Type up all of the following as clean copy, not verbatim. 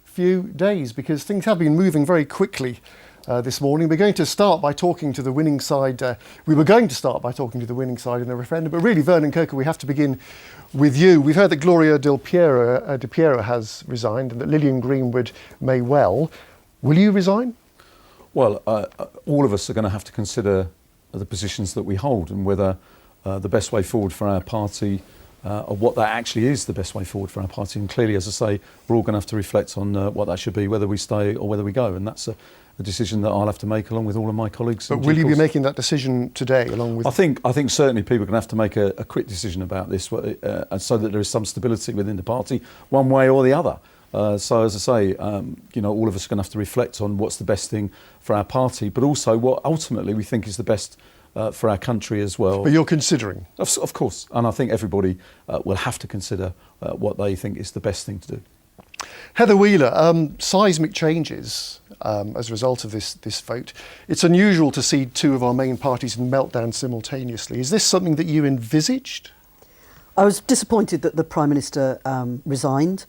few days, because things have been moving very quickly this morning. We're going to start by talking to the winning side. We were going to start by talking to the winning side in the referendum, but really, Vernon Coaker, we have to begin with you. We've heard that Gloria De Piero has resigned and that Lilian Greenwood may well. Will you resign? Well, all of us are going to have to consider the positions that we hold and whether the best way forward for our party or what that actually is the best way forward for our party. And clearly, as I say, we're all going to have to reflect on what that should be, whether we stay or whether we go. And that's a decision that I'll have to make along with all of my colleagues. But will you be making that decision today along with... I think certainly people are going to have to make a quick decision about this so that there is some stability within the party, one way or the other. So as I say, all of us are going to have to reflect on what's the best thing for our party, but also what ultimately we think is the best for our country as well. But you're considering? Of course, and I think everybody will have to consider what they think is the best thing to do. Heather Wheeler, seismic changes as a result of this vote. It's unusual to see two of our main parties in meltdown simultaneously. Is this something that you envisaged? I was disappointed that the Prime Minister resigned.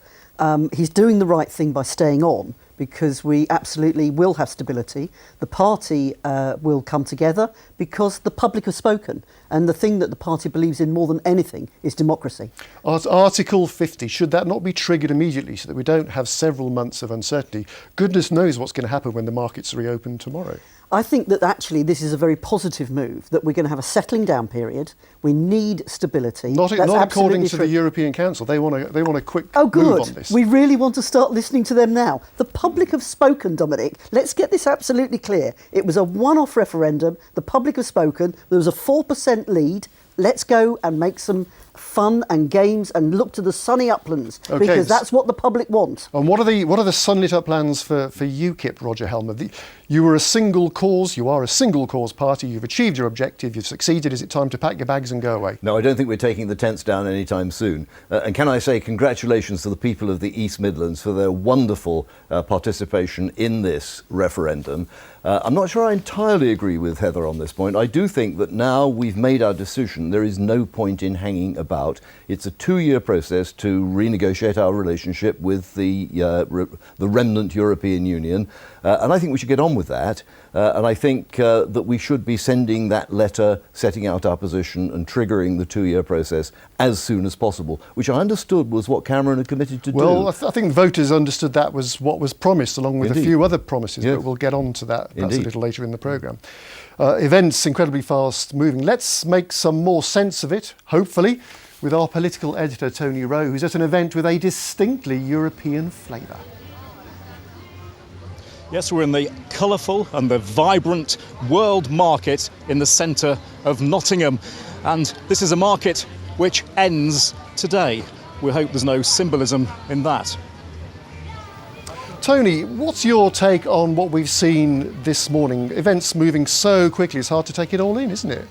He's doing the right thing by staying on, because we absolutely will have stability. The party will come together because the public have spoken. And the thing that the party believes in more than anything is democracy. Article 50, should that not be triggered immediately so that we don't have several months of uncertainty? Goodness knows what's going to happen when the markets reopen tomorrow. I think that actually this is a very positive move, that we're going to have a settling down period. We need stability. Not according to the European Council. They want a quick move on this. We really want to start listening to them now. The public have spoken, Dominic. Let's get this absolutely clear. It was a one-off referendum. The public have spoken. There was a 4% lead. Let's go and make some fun and games and look to the sunny uplands, because that's what the public want. And what are the sunlit uplands for UKIP, Roger Helmer? You are a single cause party. You've achieved your objective. You've succeeded. Is it time to pack your bags and go away? No, I don't think we're taking the tents down anytime soon. And can I say congratulations to the people of the East Midlands for their wonderful participation in this referendum. I'm not sure I entirely agree with Heather on this point. I do think that now we've made our decision, there is no point in hanging about. It's a 2-year process to renegotiate our relationship with the remnant European Union, and I think we should get on with that. And I think that we should be sending that letter, setting out our position and triggering the 2-year process as soon as possible, which I understood was what Cameron had committed to do. Well, I think voters understood that was what was promised, along with a few other promises, but we'll get on to that perhaps a little later in the programme. Events incredibly fast moving. Let's make some more sense of it, hopefully, with our political editor, Tony Rowe, who's at an event with a distinctly European flavour. Yes, we're in the colourful and the vibrant World Market in the centre of Nottingham. And this is a market which ends today. We hope there's no symbolism in that. Tony, what's your take on what we've seen this morning? Events moving so quickly, it's hard to take it all in, isn't it?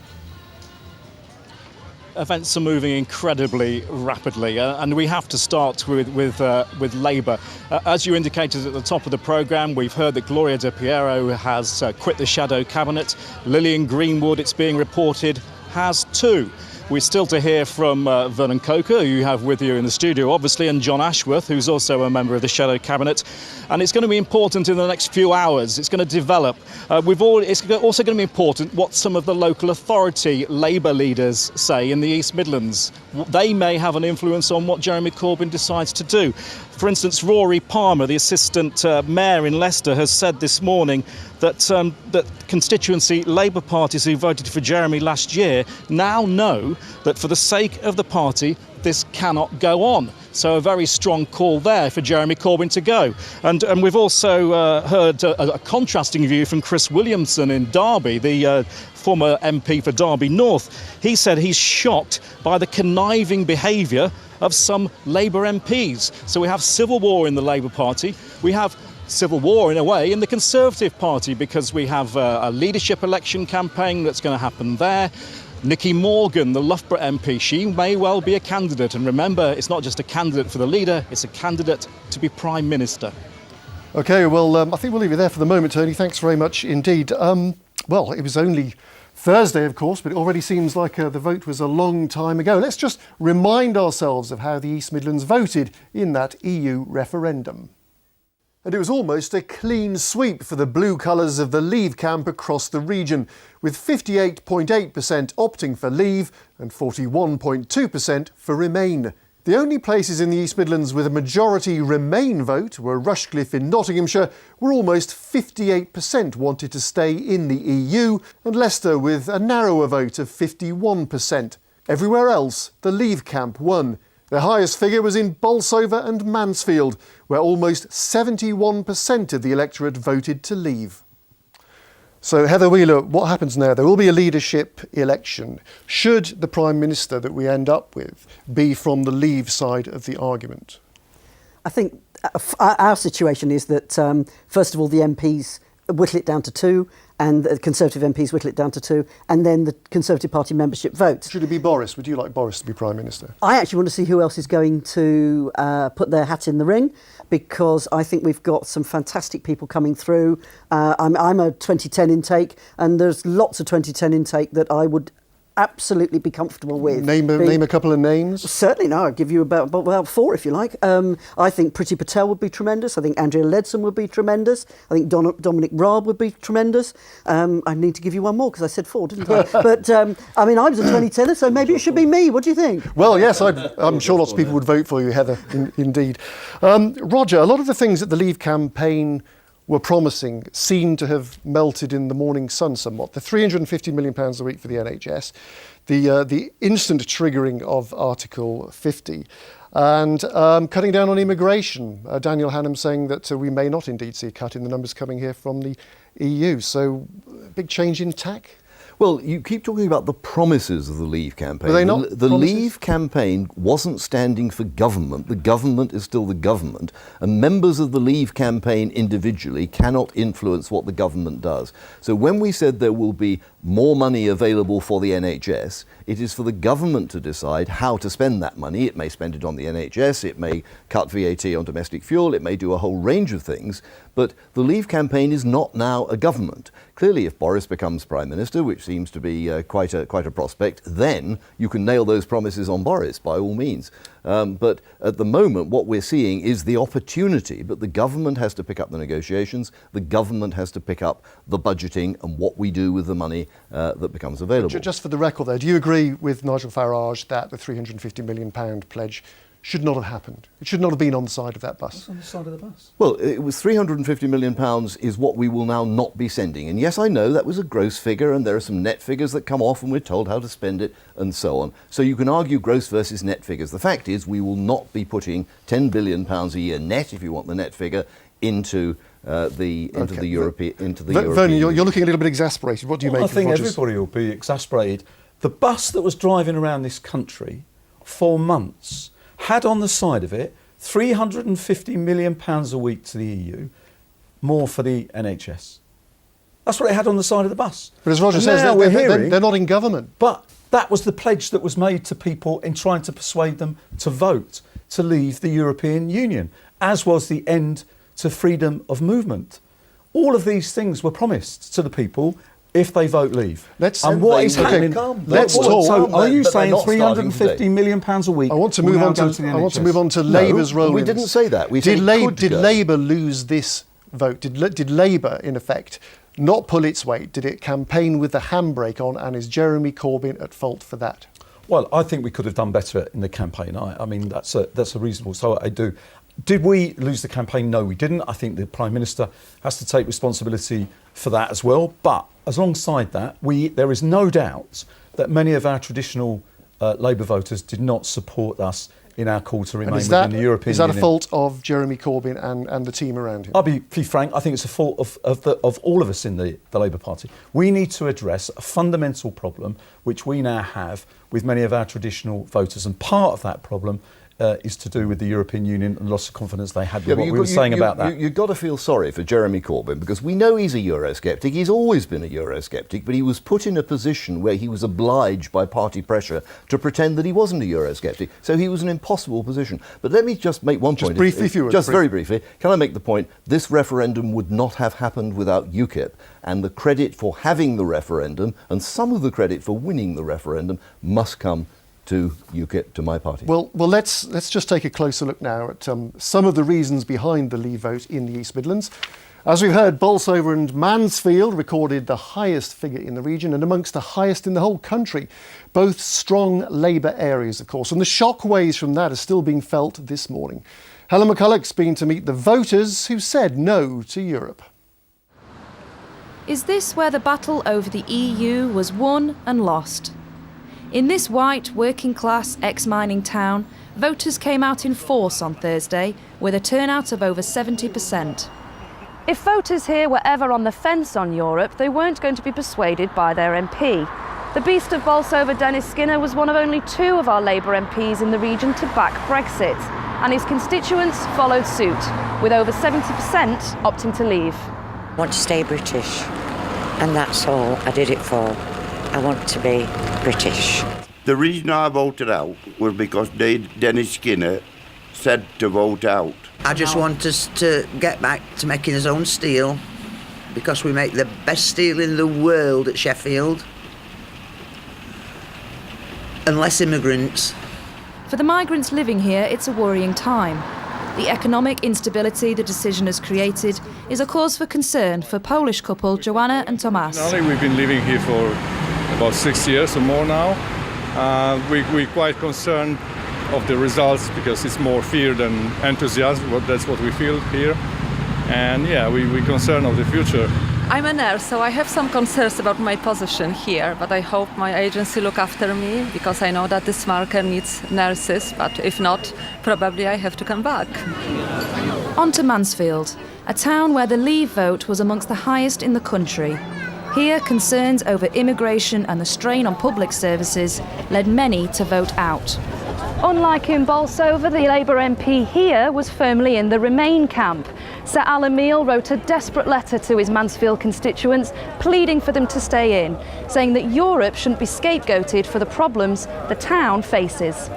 Events are moving incredibly rapidly, and we have to start with Labour. As you indicated at the top of the programme, we've heard that Gloria De Piero has quit the shadow cabinet. Lilian Greenwood, it's being reported, has too. We're still to hear from Vernon Coaker, who you have with you in the studio, obviously, and John Ashworth, who's also a member of the Shadow Cabinet. And it's going to be important in the next few hours. It's going to develop. It's also going to be important what some of the local authority Labour leaders say in the East Midlands. They may have an influence on what Jeremy Corbyn decides to do. For instance, Rory Palmer, the assistant mayor in Leicester, has said this morning that constituency Labour parties who voted for Jeremy last year now know that for the sake of the party, this cannot go on. So a very strong call there for Jeremy Corbyn to go. And we've also heard a contrasting view from Chris Williamson in Derby, the former MP for Derby North. He said he's shocked by the conniving behaviour of some Labour MPs. So we have civil war in the Labour Party. We have civil war in a way in the Conservative Party, because we have a leadership election campaign that's going to happen there. Nicky Morgan, the Loughborough MP, she may well be a candidate. And remember, it's not just a candidate for the leader, it's a candidate to be Prime Minister. OK, well, I think we'll leave it there for the moment, Tony. Thanks very much indeed. Well, it was only Thursday, of course, but it already seems like the vote was a long time ago. Let's just remind ourselves of how the East Midlands voted in that EU referendum. And it was almost a clean sweep for the blue colours of the Leave camp across the region, with 58.8% opting for Leave and 41.2% for Remain. The only places in the East Midlands with a majority Remain vote were Rushcliffe in Nottinghamshire, where almost 58% wanted to stay in the EU, and Leicester with a narrower vote of 51%. Everywhere else, the Leave camp won. The highest figure was in Bolsover and Mansfield, where almost 71% of the electorate voted to leave. So, Heather Wheeler, what happens now? There will be a leadership election. Should the Prime Minister that we end up with be from the Leave side of the argument? I think our situation is that, first of all, the MPs whittle it down to 2, and the Conservative MPs whittle it down to 2, and then the Conservative Party membership votes. Should it be Boris? Would you like Boris to be Prime Minister? I actually want to see who else is going to put their hat in the ring, because I think we've got some fantastic people coming through. I'm a 2010 intake, and there's lots of 2010 intake that I would absolutely be comfortable with. Name a couple of names. Certainly, no. I'll give you about 4 if you like. I think Priti Patel would be tremendous. I think Andrea Leadsom would be tremendous. I think Dominic Raab would be tremendous. I need to give you one more because I said 4, didn't I? But I mean, I was a 2010er, so maybe it should be me. What do you think? Well, yes, I'm sure lots of people would vote for you, Heather, indeed. Roger, a lot of the things that the Leave campaign were promising seem to have melted in the morning sun somewhat. The £350 million a week for the NHS, the instant triggering of Article 50, and cutting down on immigration. Daniel Hannam saying that we may not indeed see a cut in the numbers coming here from the EU. So, big change in tack? Well, you keep talking about the promises of the Leave campaign. Were they not the promises? Leave campaign wasn't standing for government. The government is still the government. And members of the Leave campaign individually cannot influence what the government does. So when we said there will be more money available for the NHS, it is for the government to decide how to spend that money. It may spend it on the NHS, it may cut VAT on domestic fuel, it may do a whole range of things. But the Leave campaign is not now a government. Clearly, if Boris becomes Prime Minister, which seems to be quite a prospect, then you can nail those promises on Boris, by all means. But at the moment, what we're seeing is the opportunity, but the government has to pick up the negotiations, the government has to pick up the budgeting and what we do with the money that becomes available. Just for the record there, do you agree with Nigel Farage that the £350 million pledge should not have happened? It should not have been on the side of that bus. On the side of the bus. Well, it was £350 million is what we will now not be sending. And yes, I know that was a gross figure and there are some net figures that come off and we're told how to spend it and so on. So you can argue gross versus net figures. The fact is we will not be putting £10 billion a year net, if you want the net figure, into the European Vernon, you're looking a little bit exasperated. What do you make of I think Roger's? everybody will be exasperated. The bus that was driving around this country for months had on the side of it £350 million a week to the EU, more for the NHS. That's what it had on the side of the bus. But as Roger says, they're not in government. But that was the pledge that was made to people in trying to persuade them to vote to leave the European Union, as was the end to freedom of movement. All of these things were promised to the people if they vote leave. So are you saying £350 million a week? I want to move on to Labour's role. We didn't say that. We did said Labour lose this vote? Did Labour, in effect, not pull its weight? Did it campaign with the handbrake on? And is Jeremy Corbyn at fault for that? Well, I think we could have done better in the campaign. I mean, that's a reasonable. So I do. Did we lose the campaign? No, we didn't. I think the Prime Minister has to take responsibility for that as well. But alongside that, there is no doubt that many of our traditional Labour voters did not support us in our call to remain within the European Union. Is that a fault of Jeremy Corbyn and the team around him? I'll be frank, I think it's a fault of all of us in the Labour Party. We need to address a fundamental problem which we now have with many of our traditional voters, and part of that problem is to do with the European Union and loss of confidence they had with what we were saying about that. You've got to feel sorry for Jeremy Corbyn, because we know he's a Eurosceptic. He's always been a Eurosceptic, but he was put in a position where he was obliged by party pressure to pretend that he wasn't a Eurosceptic. So he was in an impossible position. But let me just make one point. Briefly, if you would. Just very briefly. Can I make the point? This referendum would not have happened without UKIP. And the credit for having the referendum and some of the credit for winning the referendum must come to UKIP, to my party. Well, let's just take a closer look now at some of the reasons behind the Leave vote in the East Midlands. As we've heard, Bolsover and Mansfield recorded the highest figure in the region and amongst the highest in the whole country. Both strong Labour areas, of course, and the shockwaves from that are still being felt this morning. Helen McCulloch's been to meet the voters who said no to Europe. Is this where the battle over the EU was won and lost? In this white, working-class, ex-mining town, voters came out in force on Thursday with a turnout of over 70%. If voters here were ever on the fence on Europe, they weren't going to be persuaded by their MP. The beast of Bolsover, Dennis Skinner, was one of only 2 of our Labour MPs in the region to back Brexit, and his constituents followed suit, with over 70% opting to leave. I want to stay British, and that's all I did it for. I want to be British. The reason I voted out was because Dennis Skinner said to vote out. I just want us to get back to making our own steel, because we make the best steel in the world at Sheffield. And less immigrants. For the migrants living here, it's a worrying time. The economic instability the decision has created is a cause for concern for Polish couple Joanna and Tomas. We've been living here for about 6 years or more now. We're quite concerned of the results because it's more fear than enthusiasm. That's what we feel here. And we're concerned of the future. I'm a nurse, so I have some concerns about my position here, but I hope my agency look after me because I know that this market needs nurses, but if not, probably I have to come back. On to Mansfield, a town where the Leave vote was amongst the highest in the country. Here, concerns over immigration and the strain on public services led many to vote out. Unlike in Bolsover, the Labour MP here was firmly in the Remain camp. Sir Alan Meal wrote a desperate letter to his Mansfield constituents, pleading for them to stay in, saying that Europe shouldn't be scapegoated for the problems the town faces.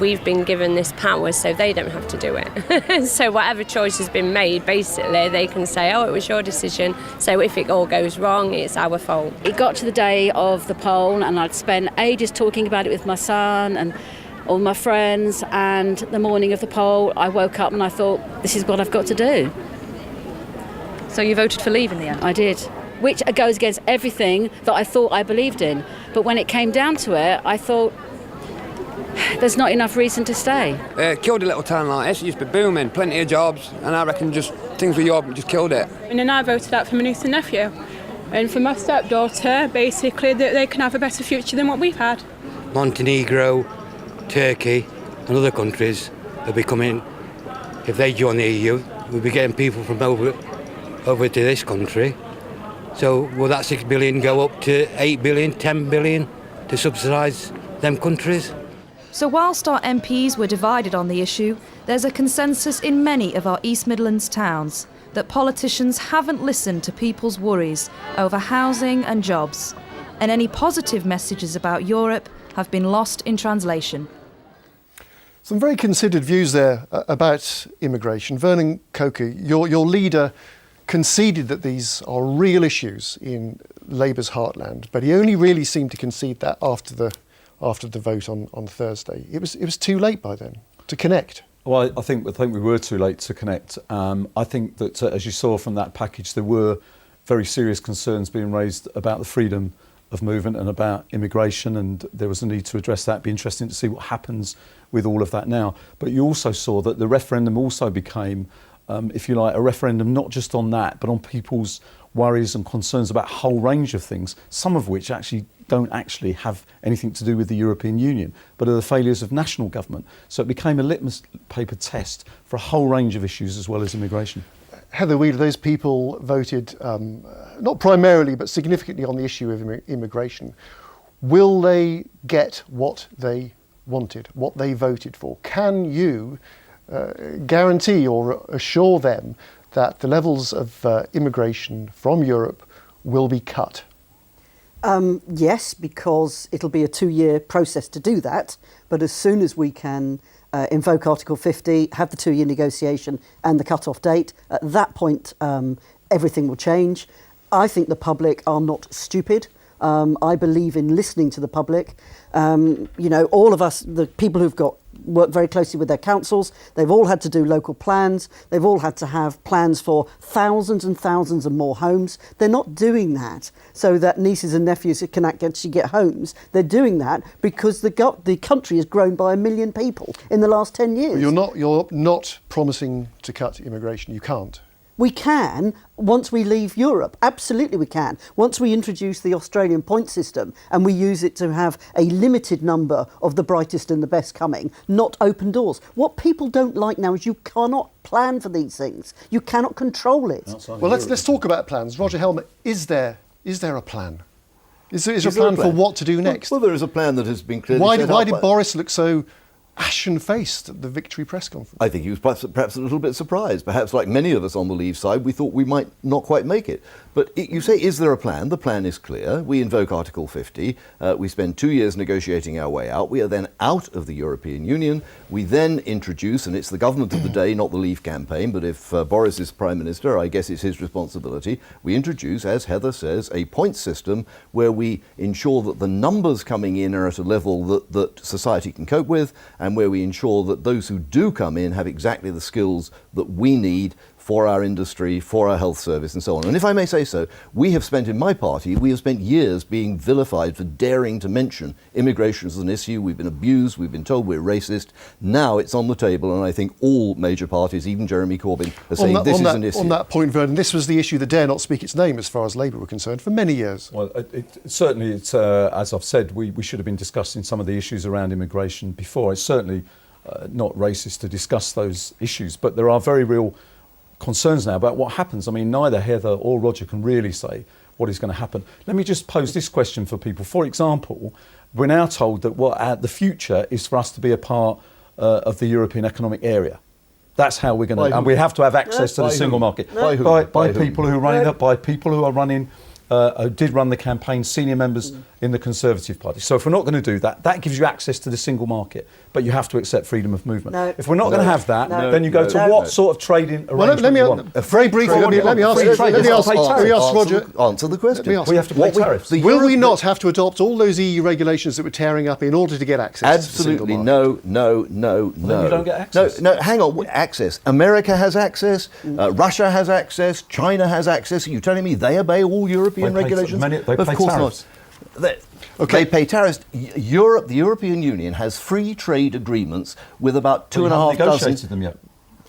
We've been given this power so they don't have to do it. So whatever choice has been made, basically, they can say, oh, it was your decision, so if it all goes wrong, it's our fault. It got to the day of the poll and I'd spent ages talking about it with my son and all my friends, and the morning of the poll I woke up and I thought, this is what I've got to do. So you voted for Leave in the end? I did, which goes against everything that I thought I believed in. But when it came down to it, I thought, there's not enough reason to stay. Killed a little town like this. It used to be booming, plenty of jobs, and I reckon just things with Europe just killed it. And then I voted out for my niece and nephew. And for my stepdaughter, basically, that they can have a better future than what we've had. Montenegro, Turkey and other countries will be coming, if they join the EU, we'll be getting people from over to this country. So will that 6 billion go up to 8 billion, 10 billion to subsidise them countries? So whilst our MPs were divided on the issue, there's a consensus in many of our East Midlands towns that politicians haven't listened to people's worries over housing and jobs, and any positive messages about Europe have been lost in translation. Some very considered views there about immigration. Vernon Coaker, your leader conceded that these are real issues in Labour's heartland, but he only really seemed to concede that after the vote on Thursday. It was too late by then to connect. Well, I think we were too late to connect. I think that, as you saw from that package, there were very serious concerns being raised about the freedom of movement and about immigration, and there was a need to address that. It'd be interesting to see what happens with all of that now. But you also saw that the referendum also became, if you like, a referendum not just on that, but on people's worries and concerns about a whole range of things, some of which don't actually have anything to do with the European Union, but are the failures of national government. So it became a litmus paper test for a whole range of issues as well as immigration. Heather Wheeler, those people voted not primarily but significantly on the issue of immigration. Will they get what they wanted, what they voted for? Can you guarantee or assure them that the levels of immigration from Europe will be cut? Yes, because it'll be a 2-year process to do that. But as soon as we can invoke Article 50, have the 2-year negotiation and the cut-off date, at that point everything will change. I think the public are not stupid. I believe in listening to the public. All of us, the people who've worked very closely with their councils, they've all had to do local plans. They've all had to have plans for thousands and thousands of more homes. They're not doing that so that nieces and nephews can actually get homes. They're doing that because the country has grown by 1 million people in the last 10 years. But you're not promising to cut immigration. You can't. We can once we leave Europe. Absolutely we can. Once we introduce the Australian point system and we use it to have a limited number of the brightest and the best coming, not open doors. What people don't like now is you cannot plan for these things. You cannot control it. Well, let's talk about plans. Roger Helmer, is there a plan? Is there a plan for what to do next? Well, there is a plan that has been clearly set Why out did Boris look so ashen-faced at the victory press conference? I think he was perhaps a little bit surprised. Perhaps like many of us on the Leave side, we thought we might not quite make it. But you say, is there a plan? The plan is clear. We invoke Article 50. We spend 2 years negotiating our way out. We are then out of the European Union. We then introduce, and it's the government of the day, not the Leave campaign, but if Boris is Prime Minister, I guess it's his responsibility. We introduce, as Heather says, a point system where we ensure that the numbers coming in are at a level that society can cope with, and where we ensure that those who do come in have exactly the skills that we need for our industry, for our health service and so on. And if I may say so, we have spent years being vilified for daring to mention immigration as an issue. We've been abused, we've been told we're racist. Now it's on the table, and I think all major parties, even Jeremy Corbyn, are saying this is an issue. On that point, Vernon, this was the issue that dare not speak its name as far as Labour were concerned for many years. Well, certainly, as I've said, we should have been discussing some of the issues around immigration before. It's certainly not racist to discuss those issues, but there are very real concerns now about what happens. I mean, neither Heather or Roger can really say what is going to happen. Let me just pose this question for people. For example, we're now told that the future is for us to be a part of the European Economic Area. That's how we're going to, and we have to have access to the single market. By people who are running did run the campaign, senior members in the Conservative Party. So if we're not going to do that, that gives you access to the single market, but you have to accept freedom of movement. If we're not going to have that, then you go to what sort of trading arrangement you want? Very briefly, let me ask Roger. Answer the question. We have to pay tariffs. Will we not have to adopt all those EU regulations that we're tearing up in order to get access to the single market? Absolutely no. Then you don't get access. No, hang on. Access. America has access. Russia has access. China has access. Are you telling me they obey all European regulations? Of course not. They pay tariffs. Europe, the European Union, has free trade agreements with about 2.5 dozen. Negotiated them yet?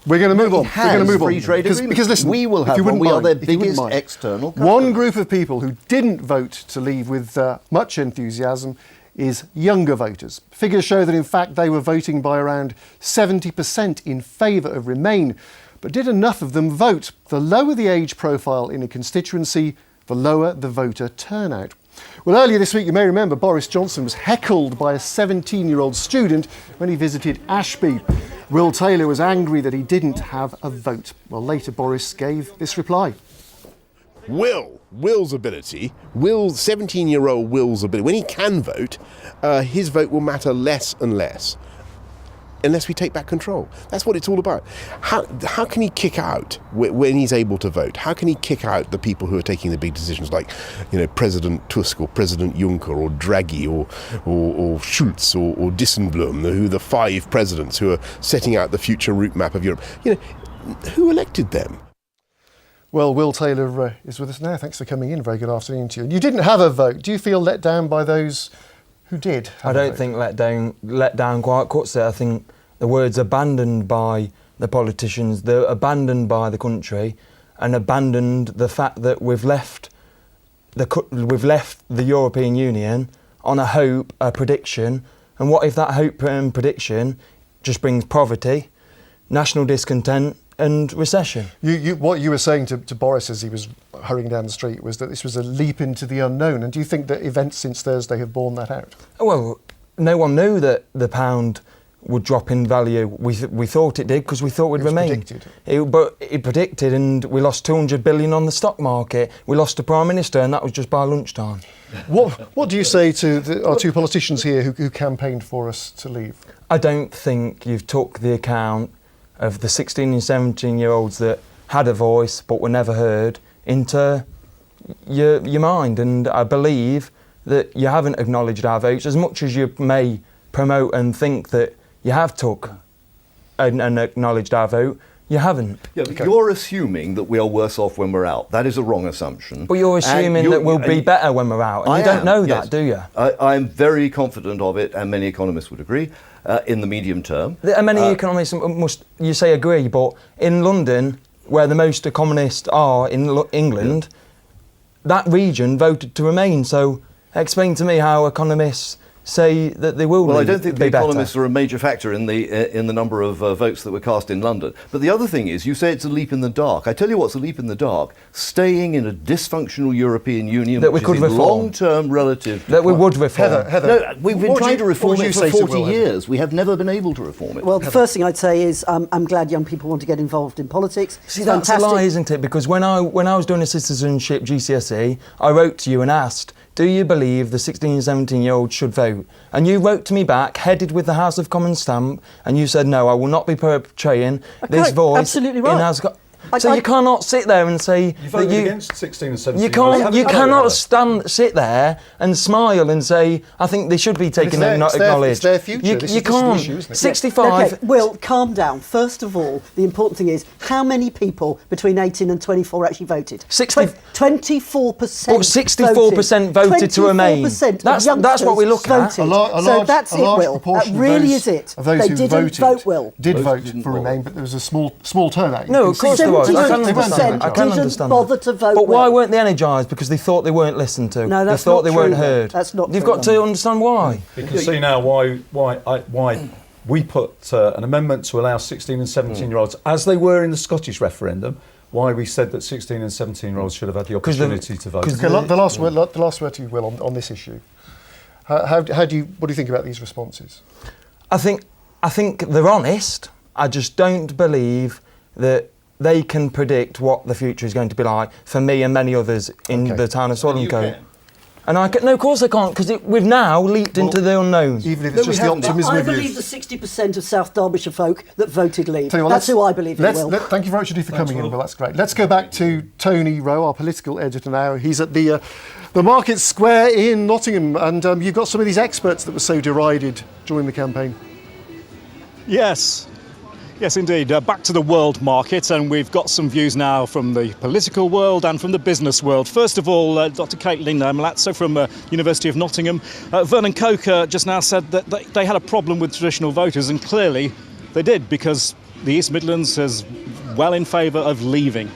We're going to move on. We're going to move on. Free trade agreements. Because listen, we will have one. We are their biggest external customer. One group of people who didn't vote to leave with much enthusiasm is younger voters. Figures show that in fact they were voting by around 70% in favour of Remain. But did enough of them vote? The lower the age profile in a constituency, the lower the voter turnout. Well, earlier this week, you may remember Boris Johnson was heckled by a 17-year-old student when he visited Ashby. Will Taylor was angry that he didn't have a vote. Well, later Boris gave this reply. Will's ability, 17-year-old Will's ability, when he can vote, his vote will matter less and less. Unless we take back control. That's what it's all about. How can he kick out when he's able to vote? How can he kick out the people who are taking the big decisions, like, President Tusk or President Juncker or Draghi or Schulz or Dijsselbloem, who are the 5 presidents who are setting out the future route map of Europe? Who elected them? Well, Will Taylor is with us now. Thanks for coming in. Very good afternoon to you. You didn't have a vote. Do you feel let down by those who did? I don't think let down quite cuts it. I think the word's abandoned by the politicians, they're abandoned by the country, and abandoned the fact that we've left the European Union on a hope, a prediction. And what if that hope and prediction just brings poverty, national discontent, and recession? What you were saying to Boris as he was hurrying down the street was that this was a leap into the unknown. And do you think that events since Thursday have borne that out? Well, no one knew that the pound would drop in value. We thought it did because we thought we'd remain. But it predicted, and we lost 200 billion on the stock market. We lost the Prime Minister, and that was just by lunchtime. What do you say to our 2 politicians here who campaigned for us to leave? I don't think you've took the account of the 16 and 17-year-olds that had a voice but were never heard into your mind. And I believe that you haven't acknowledged our votes, as much as you may promote and think that you have took and acknowledged our vote. You haven't. Yeah, but you're assuming that we are worse off when we're out. That is a wrong assumption. But you're assuming that we'll be better when we're out, and you don't know that, do you? I'm very confident of it, and many economists would agree, in the medium term. Many economists must, you say, agree, but in London, where the most economists are in England, that region voted to remain. So explain to me how economists say that they will be better. Well, I don't think the economists are a major factor in the number of votes that were cast in London. But the other thing is, you say it's a leap in the dark. I tell you what's a leap in the dark: staying in a dysfunctional European Union that we could reform. Long-term relative that we would reform. Heather, no, we've been trying to reform it for 40 years. We have never been able to reform it. Well, the first thing I'd say is I'm glad young people want to get involved in politics. See, that's a lie, isn't it? Because when I was doing a citizenship GCSE, I wrote to you and asked, do you believe the 16 and 17-year-olds should vote? And you wrote to me back, headed with the House of Commons stamp, and you said, no, I will not be portraying this voice. Absolutely right. In House of So you cannot sit there and say you voted against 16 and 17. You cannot sit there and smile and say, I think they should be taken and not acknowledged. It's their future. You can't. Issue, isn't it? 65. Okay, Will, calm down. First of all, the important thing is how many people between 18 and 24 actually voted? 24%. 64% voted to remain. That's what we look at. So that's it, Will. That really is it. They didn't vote, Will. Did vote for Remain, but there was a small turnout. No, of course there was. I can understand. Didn't bother to vote. But why weren't they energised? Because they thought they weren't listened to. No, that's they thought not they true, weren't heard. That's not You've true. got to understand why. You can see now why we put an amendment to allow 16 and 17-year-olds, as they were in the Scottish referendum, why we said that 16 and 17-year-olds should have had the opportunity to vote. Okay, the last word to you, Will, on this issue. What do you think about these responses? I think they're honest. I just don't believe that they can predict what the future is going to be like for me and many others in the town of Swadlincote. And no, of course I can't, because we've now leaped into the unknown. Even if it's just the optimism I of believe youth. the 60% of South Derbyshire folk that voted Leave. That's who I believe it will. Thank you very much indeed for coming in, Will. That's great. Let's go back to Tony Rowe, our political editor now. He's at the Market Square in Nottingham, and you've got some of these experts that were so derided during the campaign. Yes, indeed. Back to the world market, and we've got some views now from the political world and from the business world. First of all, Dr. Gedling Malazzo from University of Nottingham. Vernon Coaker just now said that they had a problem with traditional voters, and clearly they did, because the East Midlands is well in favour of leaving.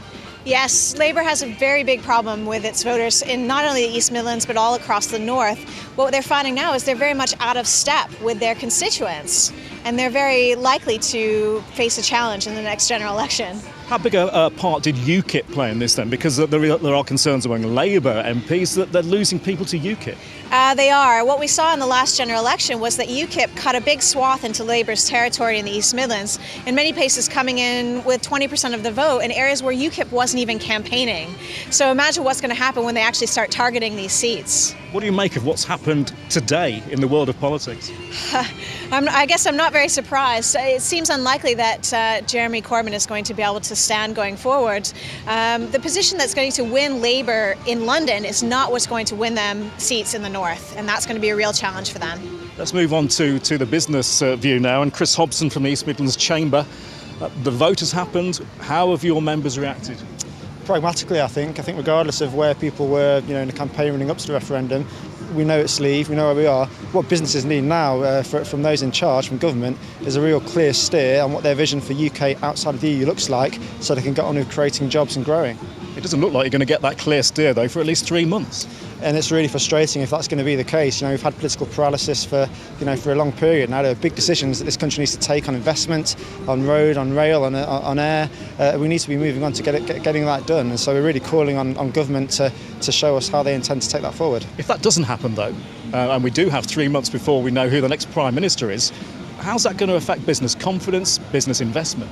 Yes, Labour has a very big problem with its voters in not only the East Midlands but all across the north. What they're finding now is they're very much out of step with their constituents, and they're very likely to face a challenge in the next general election. How big a part did UKIP play in this then? Because there are concerns among Labour MPs that they're losing people to UKIP. They are. What we saw in the last general election was that UKIP cut a big swath into Labour's territory in the East Midlands, in many places coming in with 20% of the vote in areas where UKIP wasn't even campaigning. So imagine what's going to happen when they actually start targeting these seats. What do you make of what's happened today in the world of politics? I guess I'm not very surprised. It seems unlikely that Jeremy Corbyn is going to be able to stand going forward. The position that's going to win Labour in London is not what's going to win them seats in the north, and that's going to be a real challenge for them. Let's move on to the business view now, and Chris Hobson from the East Midlands Chamber. The vote has happened. How have your members reacted? Pragmatically, I think regardless of where people were, in the campaign running up to the referendum, we know it's Leave, we know where we are. What businesses need now from those in charge, from government, is a real clear steer on what their vision for UK outside of the EU looks like, so they can get on with creating jobs and growing. It doesn't look like you're going to get that clear steer, though, for at least 3 months. And it's really frustrating if that's going to be the case. We've had political paralysis for a long period now. There are big decisions that this country needs to take on investment, on road, on rail, on air. We need to be moving on to getting that done. And so we're really calling on government to show us how they intend to take that forward. If that doesn't happen, though, and we do have 3 months before we know who the next Prime Minister is, how's that going to affect business confidence, business investment?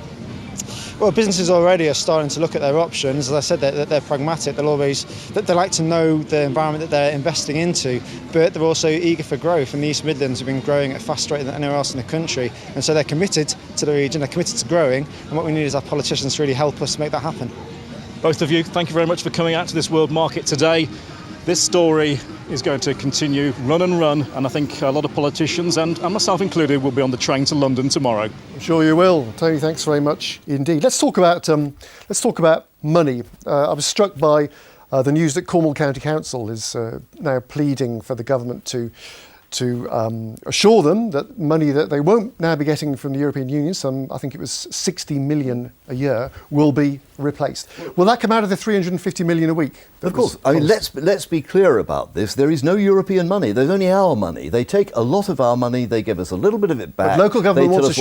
Well, businesses already are starting to look at their options. As I said, they're pragmatic. They like to know the environment that they're investing into, but they're also eager for growth. And the East Midlands have been growing at a faster rate than anywhere else in the country. And so they're committed to the region, they're committed to growing. And what we need is our politicians to really help us make that happen. Both of you, thank you very much for coming out to this world market today. This story is going to continue, run and run, and I think a lot of politicians, and myself included, will be on the train to London tomorrow. I'm sure you will. Tony, thanks very much indeed. Let's talk about money. I was struck by the news that Cornwall County Council is now pleading for the government to assure them that money that they won't now be getting from the European Union, I think it was 60 million a year, will be replaced. Will that come out of the 350 million a week? Of course. I mean, let's be clear about this. There is no European money. There's only our money. They take a lot of our money. They give us a little bit of it back. But local government wants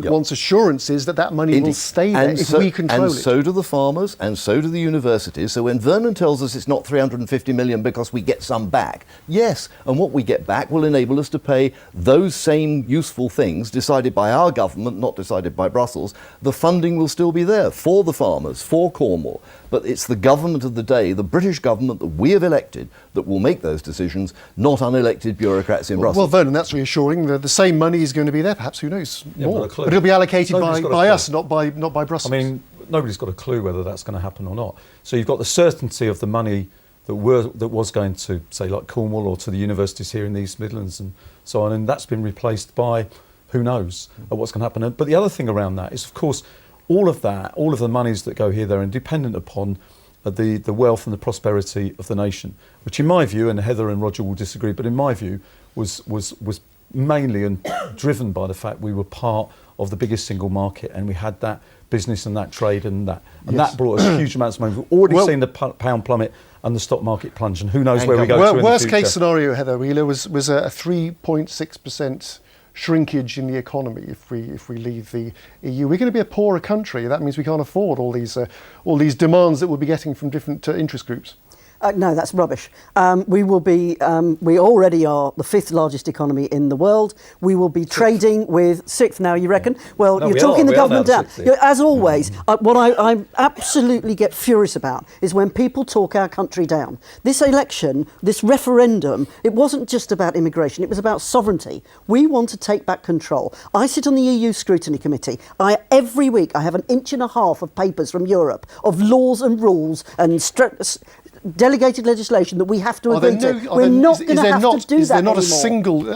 wants assurances that money will stay there if we control it. And so do the farmers, and so do the universities. So when Vernon tells us it's not 350 million because we get some back, yes, and what we get back will enable us to pay those same useful things decided by our government, not decided by Brussels. The funding will still be there for the farmers, for Cornwall. But it's the government of the day, the British government that we have elected, that will make those decisions, not unelected bureaucrats in Brussels. Well, Vernon, that's reassuring. The same money is going to be there, perhaps, who knows, more. But it'll be allocated by us, not by Brussels. I mean, nobody's got a clue whether that's going to happen or not. So you've got the certainty of the money that was going to, say, like Cornwall or to the universities here in the East Midlands and so on, and that's been replaced by who knows what's going to happen. But the other thing around that is, of course, all of the monies that go here, they're dependent upon the wealth and the prosperity of the nation, which in my view, and Heather and Roger will disagree, but in my view was mainly and driven by the fact we were part of the biggest single market and we had that business and that trade and that. And that brought us huge amounts of money. We've already seen the pound plummet and the stock market plunge, and who knows where we go to in the future. Worst case scenario, Heather Wheeler, was a 3.6% shrinkage in the economy if we leave the EU. We're going to be a poorer country. That means we can't afford all these demands that we'll be getting from different interest groups. No, that's rubbish. We will be. We already are the 5th largest economy in the world. We will be trading with 6th now. You reckon? Well, you're talking the government down. As always, what I absolutely get furious about is when people talk our country down. This election, this referendum, it wasn't just about immigration. It was about sovereignty. We want to take back control. I sit on the EU Scrutiny Committee. Every week I have an inch and a half of papers from Europe of laws and rules and delegated legislation that we have to agree to. We're not going to have to do that anymore.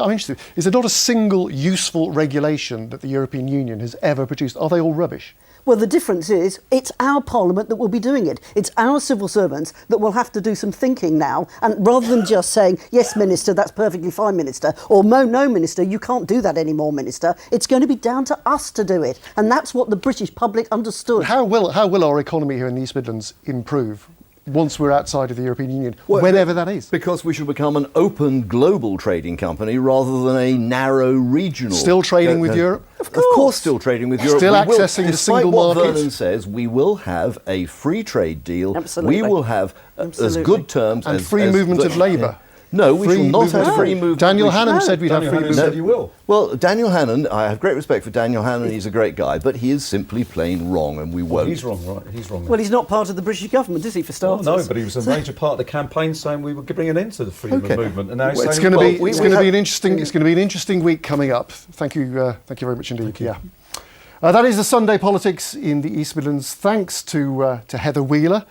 I'm interested, is there not a single useful regulation that the European Union has ever produced? Are they all rubbish? Well, the difference is it's our Parliament that will be doing it. It's our civil servants that will have to do some thinking now, and rather than just saying, yes, Minister, that's perfectly fine, Minister, or no, Minister, you can't do that anymore, Minister, it's going to be down to us to do it. And that's what the British public understood. How will our economy here in the East Midlands improve once we're outside of the European Union, whenever that is? Because we should become an open global trading company rather than a narrow regional. Still trading with Europe? Of course, still trading with Europe. Still accessing the single market. Despite what Vernon says, we will have a free trade deal. Absolutely. We will have as good terms and free movement of labour. No, we shall not have free movement. Daniel Hannan said we'd have free movement. Said you will. Well, Daniel Hannan, I have great respect for Daniel Hannan. He's a great guy, but he is simply plain wrong, and we won't. He's wrong, right? He's wrong. Well, he's not part of the British government, is he, for starters? Well, no, but he was a major part of the campaign saying we would bring an end to the freedom of movement. And now it's going to be an interesting week coming up. Thank you very much indeed. Yeah. That is the Sunday politics in the East Midlands. Thanks to Heather Wheeler.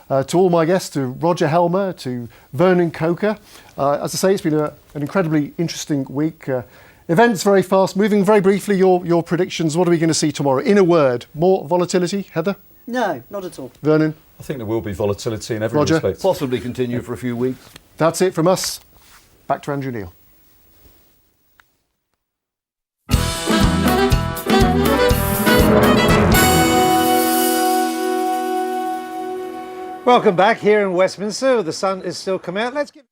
To all my guests, to Roger Helmer, to Vernon Coaker. As I say, it's been an incredibly interesting week. Events very fast, moving very briefly. Your predictions, what are we going to see tomorrow? In a word, more volatility, Heather? No, not at all. Vernon? I think there will be volatility in every respect. Possibly continue for a few weeks. That's it from us. Back to Andrew Neil. Welcome back here in Westminster. The sun is still coming out. Let's give